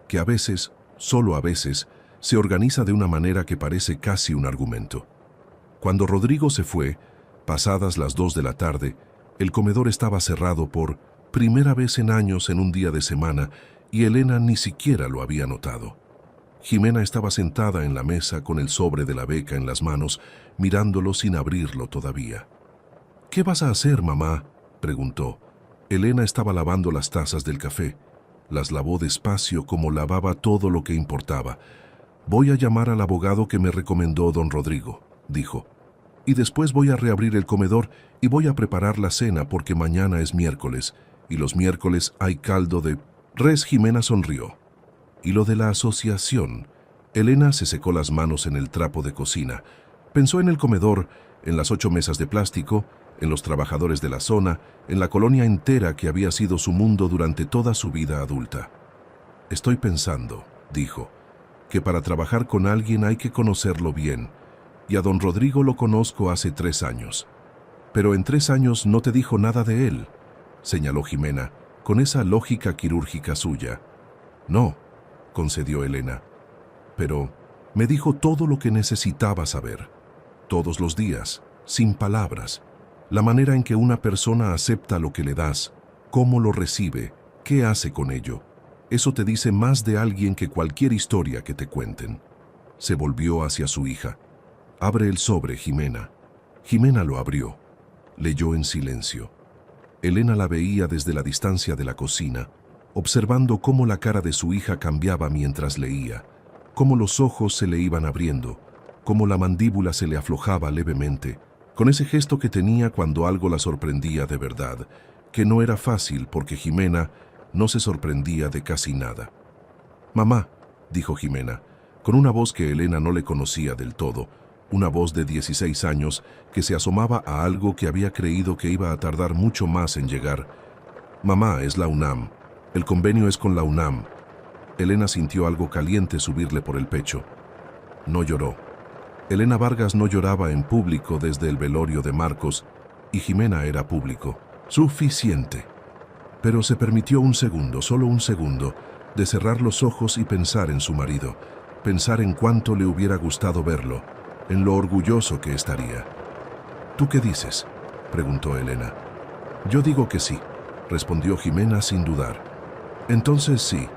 [SPEAKER 2] que a veces, solo a veces, se organiza de una manera que parece casi un argumento. Cuando Rodrigo se fue, pasadas las 2 de la tarde, el comedor estaba cerrado por primera vez en años en un día de semana y Elena ni siquiera lo había notado. Jimena estaba sentada en la mesa con el sobre de la beca en las manos, mirándolo sin abrirlo todavía. «¿Qué vas a hacer, mamá?», preguntó. Elena estaba lavando las tazas del café. Las lavó despacio como lavaba todo lo que importaba. «Voy a llamar al abogado que me recomendó don Rodrigo», dijo. «Y después voy a reabrir el comedor y voy a preparar la cena porque mañana es miércoles, y los miércoles hay caldo de res». Jimena sonrió. «¿Y lo de la asociación?». Elena se secó las manos en el trapo de cocina. Pensó en el comedor, en las 8 mesas de plástico, en los trabajadores de la zona, en la colonia entera que había sido su mundo durante toda su vida adulta. «Estoy pensando», dijo, «que para trabajar con alguien hay que conocerlo bien, y a don Rodrigo lo conozco hace 3 años. Pero en 3 años no te dijo nada de él», señaló Jimena, con esa lógica quirúrgica suya. «No», concedió Elena, «pero me dijo todo lo que necesitaba saber, todos los días, sin palabras, la manera en que una persona acepta lo que le das, cómo lo recibe, qué hace con ello. Eso te dice más de alguien que cualquier historia que te cuenten». Se volvió hacia su hija. «Abre el sobre, Jimena». Jimena lo abrió. Leyó en silencio. Elena la veía desde la distancia de la cocina, observando cómo la cara de su hija cambiaba mientras leía, cómo los ojos se le iban abriendo, cómo la mandíbula se le aflojaba levemente, con ese gesto que tenía cuando algo la sorprendía de verdad, que no era fácil porque Jimena no se sorprendía de casi nada. «Mamá», dijo Jimena, con una voz que Elena no le conocía del todo, una voz de 16 años que se asomaba a algo que había creído que iba a tardar mucho más en llegar. «Mamá, es la UNAM. El convenio es con la UNAM». Elena sintió algo caliente subirle por el pecho. No lloró. Elena Vargas no lloraba en público desde el velorio de Marcos, y Jimena era público. Suficiente. Pero se permitió un segundo, solo un segundo, de cerrar los ojos y pensar en su marido, pensar en cuánto le hubiera gustado verlo, en lo orgulloso que estaría. ¿Tú qué dices?, preguntó Elena. Yo digo que sí, respondió Jimena sin dudar. Entonces sí.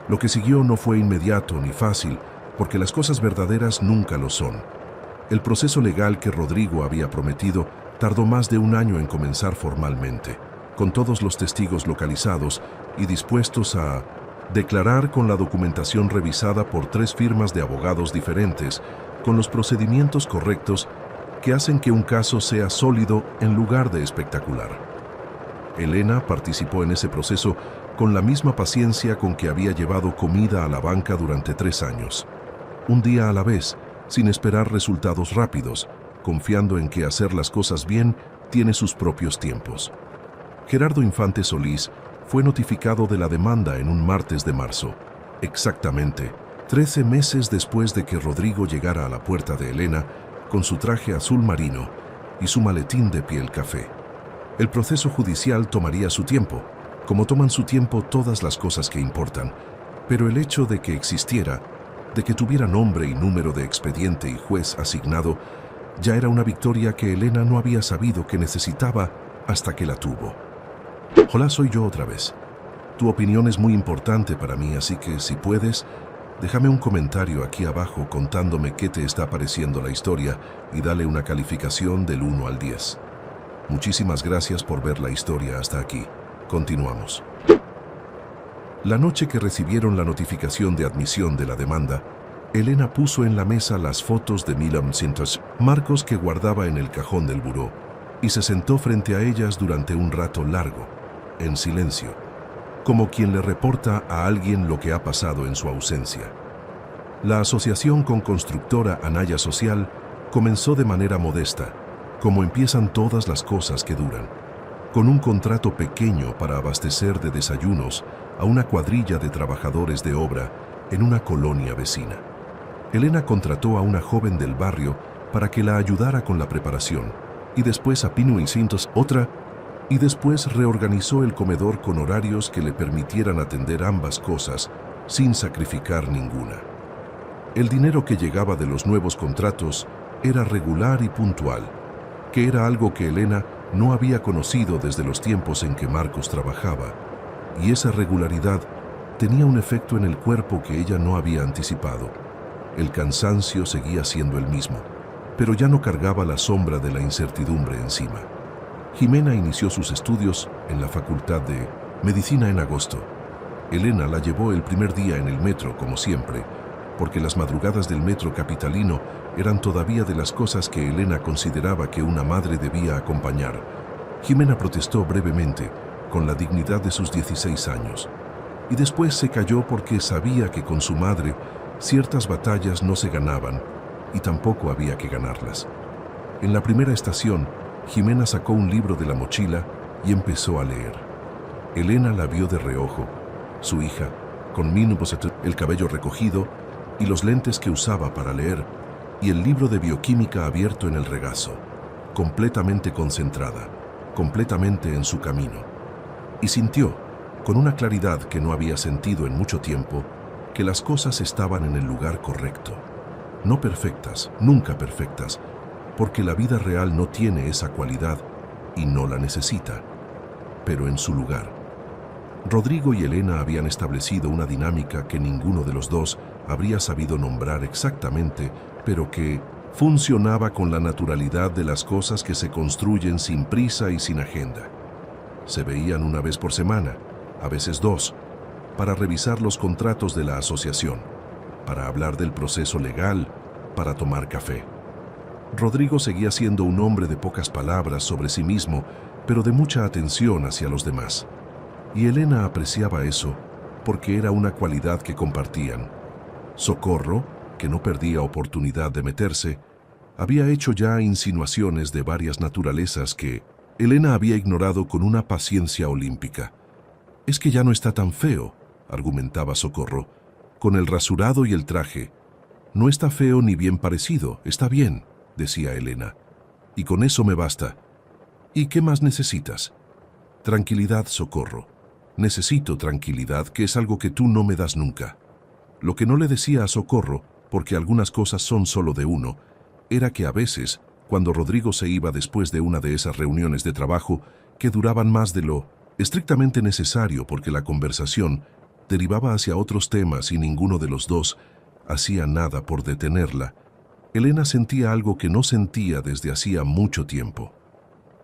[SPEAKER 2] Lo que siguió no fue inmediato ni fácil, porque las cosas verdaderas nunca lo son. El proceso legal que Rodrigo había prometido tardó más de un año en comenzar formalmente, con todos los testigos localizados y dispuestos a declarar con la documentación revisada por 3 firmas de abogados diferentes, con los procedimientos correctos que hacen que un caso sea sólido en lugar de espectacular. Elena participó en ese proceso con la misma paciencia con que había llevado comida a la banca durante 3 años. Un día a la vez, sin esperar resultados rápidos, confiando en que hacer las cosas bien tiene sus propios tiempos. Gerardo Infante Solís fue notificado de la demanda en un martes de marzo, exactamente 13 meses después de que Rodrigo llegara a la puerta de Elena con su traje azul marino y su maletín de piel café. El proceso judicial tomaría su tiempo, como toman su tiempo todas las cosas que importan, pero el hecho de que existiera, de que tuviera nombre y número de expediente y juez asignado, ya era una victoria que Elena no había sabido que necesitaba hasta que la tuvo. Hola, soy yo otra vez. Tu opinión es muy importante para mí, así que si puedes, déjame un comentario aquí abajo contándome qué te está pareciendo la historia y dale una calificación del 1 al 10. Muchísimas gracias por ver la historia hasta aquí. Continuamos. La noche que recibieron la notificación de admisión de la demanda, Elena puso en la mesa las fotos de Milan Sintos, marcos que guardaba en el cajón del buró, y se sentó frente a ellas durante un rato largo, en silencio, como quien le reporta a alguien lo que ha pasado en su ausencia. La asociación con constructora Anaya Social comenzó de manera modesta, como empiezan todas las cosas que duran, con un contrato pequeño para abastecer de desayunos a una cuadrilla de trabajadores de obra en una colonia vecina. Elena contrató a una joven del barrio para que la ayudara con la preparación, y después a Pino y Cintos otra, y después reorganizó el comedor con horarios que le permitieran atender ambas cosas sin sacrificar ninguna. El dinero que llegaba de los nuevos contratos era regular y puntual, que era algo que Elena no había conocido desde los tiempos en que Marcos trabajaba, y esa regularidad tenía un efecto en el cuerpo que ella no había anticipado. El cansancio seguía siendo el mismo, pero ya no cargaba la sombra de la incertidumbre encima. Jimena inició sus estudios en la Facultad de Medicina en agosto. Elena la llevó el primer día en el metro, como siempre, porque las madrugadas del metro capitalino eran todavía de las cosas que Elena consideraba que una madre debía acompañar. Jimena protestó brevemente, con la dignidad de sus 16 años, y después se calló porque sabía que con su madre ciertas batallas no se ganaban y tampoco había que ganarlas. En la primera estación, Jimena sacó un libro de la mochila y empezó a leer. Elena la vio de reojo, su hija, con el cabello recogido y los lentes que usaba para leer, y el libro de bioquímica abierto en el regazo, completamente concentrada, completamente en su camino. Y sintió, con una claridad que no había sentido en mucho tiempo, que las cosas estaban en el lugar correcto. No perfectas, nunca perfectas, porque la vida real no tiene esa cualidad y no la necesita, pero en su lugar. Rodrigo y Elena habían establecido una dinámica que ninguno de los dos habría sabido nombrar exactamente, pero que funcionaba con la naturalidad de las cosas que se construyen sin prisa y sin agenda. Se veían una vez por semana, a veces 2, para revisar los contratos de la asociación, para hablar del proceso legal, para tomar café. Rodrigo seguía siendo un hombre de pocas palabras sobre sí mismo, pero de mucha atención hacia los demás. Y Elena apreciaba eso, porque era una cualidad que compartían. Socorro, que no perdía oportunidad de meterse, había hecho ya insinuaciones de varias naturalezas que Elena había ignorado con una paciencia olímpica. «Es que ya no está tan feo», argumentaba Socorro, «con el rasurado y el traje. No está feo ni bien parecido, está bien», decía Elena. «Y con eso me basta». «¿Y qué más necesitas?» «Tranquilidad, Socorro. Necesito tranquilidad, que es algo que tú no me das nunca». Lo que no le decía a Socorro, porque algunas cosas son solo de uno, era que a veces, cuando Rodrigo se iba después de una de esas reuniones de trabajo que duraban más de lo estrictamente necesario porque la conversación derivaba hacia otros temas y ninguno de los dos hacía nada por detenerla, Elena sentía algo que no sentía desde hacía mucho tiempo.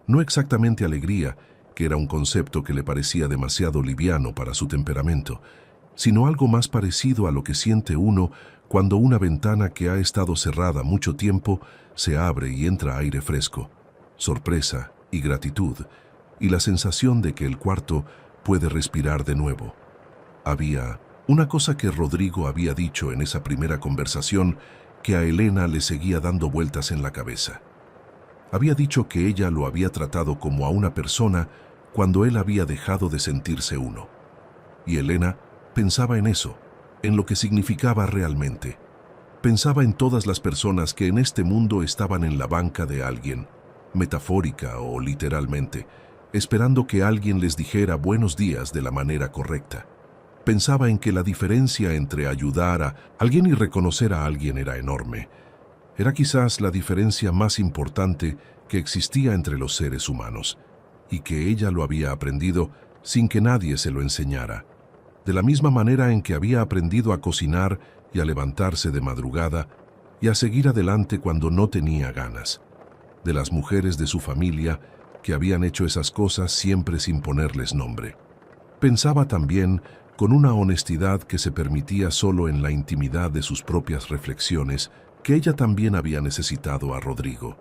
[SPEAKER 2] No exactamente alegría, que era un concepto que le parecía demasiado liviano para su temperamento, sino algo más parecido a lo que siente uno cuando una ventana que ha estado cerrada mucho tiempo se abre y entra aire fresco, sorpresa y gratitud, y la sensación de que el cuarto puede respirar de nuevo. Había una cosa que Rodrigo había dicho en esa primera conversación que a Elena le seguía dando vueltas en la cabeza. Había dicho que ella lo había tratado como a una persona cuando él había dejado de sentirse uno. Y Elena pensaba en eso, en lo que significaba realmente. Pensaba en todas las personas que en este mundo estaban en la banca de alguien, metafórica o literalmente, esperando que alguien les dijera buenos días de la manera correcta. Pensaba en que la diferencia entre ayudar a alguien y reconocer a alguien era enorme. Era quizás la diferencia más importante que existía entre los seres humanos, y que ella lo había aprendido sin que nadie se lo enseñara. De la misma manera en que había aprendido a cocinar y a levantarse de madrugada y a seguir adelante cuando no tenía ganas. De las mujeres de su familia que habían hecho esas cosas siempre sin ponerles nombre. Pensaba también con una honestidad que se permitía solo en la intimidad de sus propias reflexiones, que ella también había necesitado a Rodrigo.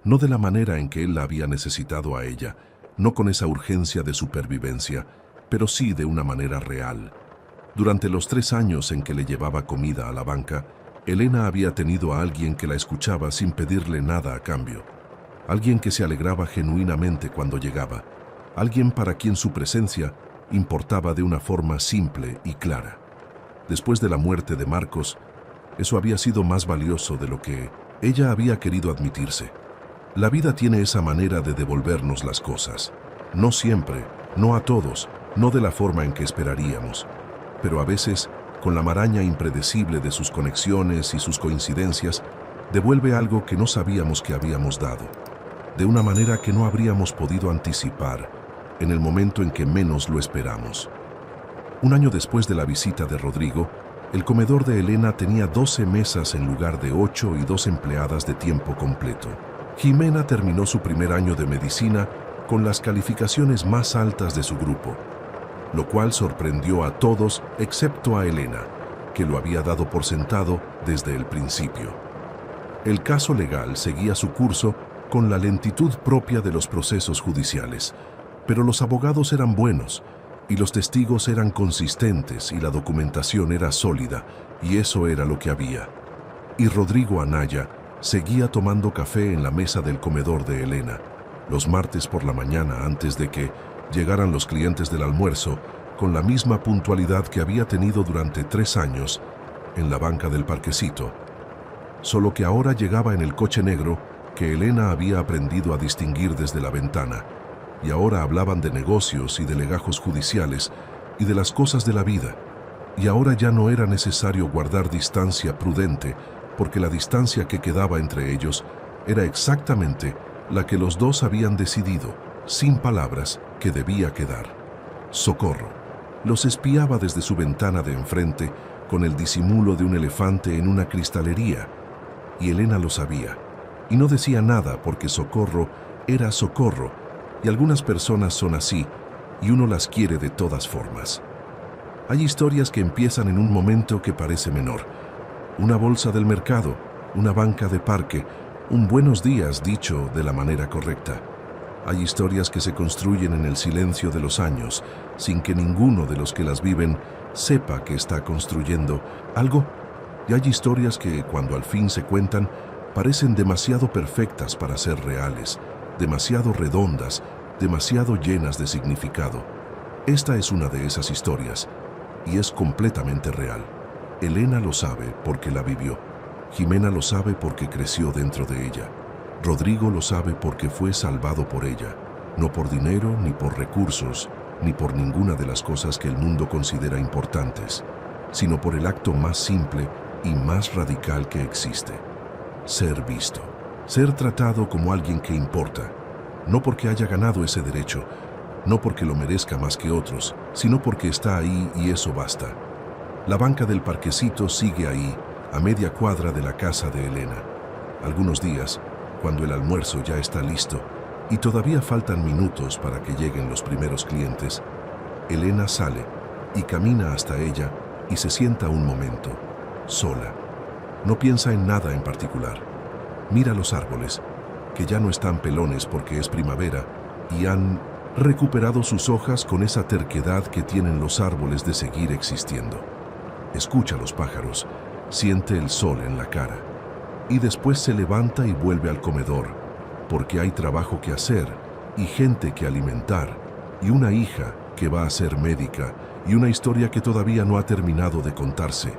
[SPEAKER 2] No de la manera en que él la había necesitado a ella, no con esa urgencia de supervivencia, pero sí de una manera real. Durante los 3 años en que le llevaba comida a la banca, Elena había tenido a alguien que la escuchaba sin pedirle nada a cambio. Alguien que se alegraba genuinamente cuando llegaba. Alguien para quien su presencia importaba de una forma simple y clara. Después de la muerte de Marcos, eso había sido más valioso de lo que ella había querido admitirse. La vida tiene esa manera de devolvernos las cosas. No siempre, no a todos, no de la forma en que esperaríamos, pero a veces, con la maraña impredecible de sus conexiones y sus coincidencias, devuelve algo que no sabíamos que habíamos dado, de una manera que no habríamos podido anticipar, en el momento en que menos lo esperamos. Un año después de la visita de Rodrigo, el comedor de Elena tenía 12 mesas en lugar de 8 y 2 empleadas de tiempo completo. Jimena terminó su primer año de medicina con las calificaciones más altas de su grupo, lo cual sorprendió a todos excepto a Elena, que lo había dado por sentado desde el principio. El caso legal seguía su curso con la lentitud propia de los procesos judiciales, pero los abogados eran buenos, y los testigos eran consistentes y la documentación era sólida, y eso era lo que había. Y Rodrigo Anaya seguía tomando café en la mesa del comedor de Elena, los martes por la mañana antes de que llegaran los clientes del almuerzo, con la misma puntualidad que había tenido durante 3 años en la banca del parquecito, solo que ahora llegaba en el coche negro que Elena había aprendido a distinguir desde la ventana, y ahora hablaban de negocios y de legajos judiciales y de las cosas de la vida, y ahora ya no era necesario guardar distancia prudente, porque la distancia que quedaba entre ellos era exactamente la que los dos habían decidido, sin palabras, que debía quedar. Socorro los espiaba desde su ventana de enfrente con el disimulo de un elefante en una cristalería, y Elena lo sabía, y no decía nada porque Socorro era Socorro, y algunas personas son así, y uno las quiere de todas formas. Hay historias que empiezan en un momento que parece menor. Una bolsa del mercado, una banca de parque, un buenos días dicho de la manera correcta. Hay historias que se construyen en el silencio de los años, sin que ninguno de los que las viven sepa que está construyendo algo. Y hay historias que, cuando al fin se cuentan, parecen demasiado perfectas para ser reales, demasiado redondas, demasiado llenas de significado. Esta es una de esas historias, y es completamente real. Elena lo sabe porque la vivió. Jimena lo sabe porque creció dentro de ella. Rodrigo lo sabe porque fue salvado por ella, no por dinero, ni por recursos, ni por ninguna de las cosas que el mundo considera importantes, sino por el acto más simple y más radical que existe. ser visto, ser tratado como alguien que importa, no porque haya ganado ese derecho, no porque lo merezca más que otros, sino porque está ahí y eso basta. La banca del parquecito sigue ahí, a media cuadra de la casa de Elena. Algunos días, cuando el almuerzo ya está listo y todavía faltan minutos para que lleguen los primeros clientes, Elena sale y camina hasta ella y se sienta un momento, sola. No piensa en nada en particular. Mira los árboles, que ya no están pelones porque es primavera y han recuperado sus hojas con esa terquedad que tienen los árboles de seguir existiendo. Escucha los pájaros, siente el sol en la cara y después se levanta y vuelve al comedor, porque hay trabajo que hacer y gente que alimentar y una hija que va a ser médica y una historia que todavía no ha terminado de contarse,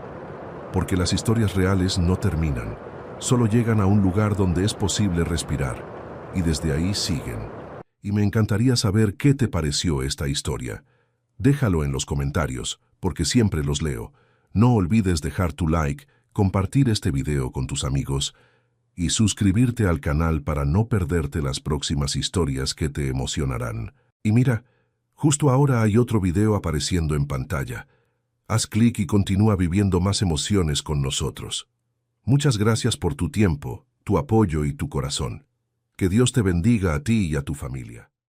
[SPEAKER 2] porque las historias reales no terminan, solo llegan a un lugar donde es posible respirar y desde ahí siguen. Y me encantaría saber qué te pareció esta historia. Déjalo en los comentarios, porque siempre los leo. No olvides dejar tu like, compartir este video con tus amigos y suscribirte al canal para no perderte las próximas historias que te emocionarán. Y mira, justo ahora hay otro video apareciendo en pantalla. Haz clic y continúa viviendo más emociones con nosotros. Muchas gracias por tu tiempo, tu apoyo y tu corazón. Que Dios te bendiga a ti y a tu familia.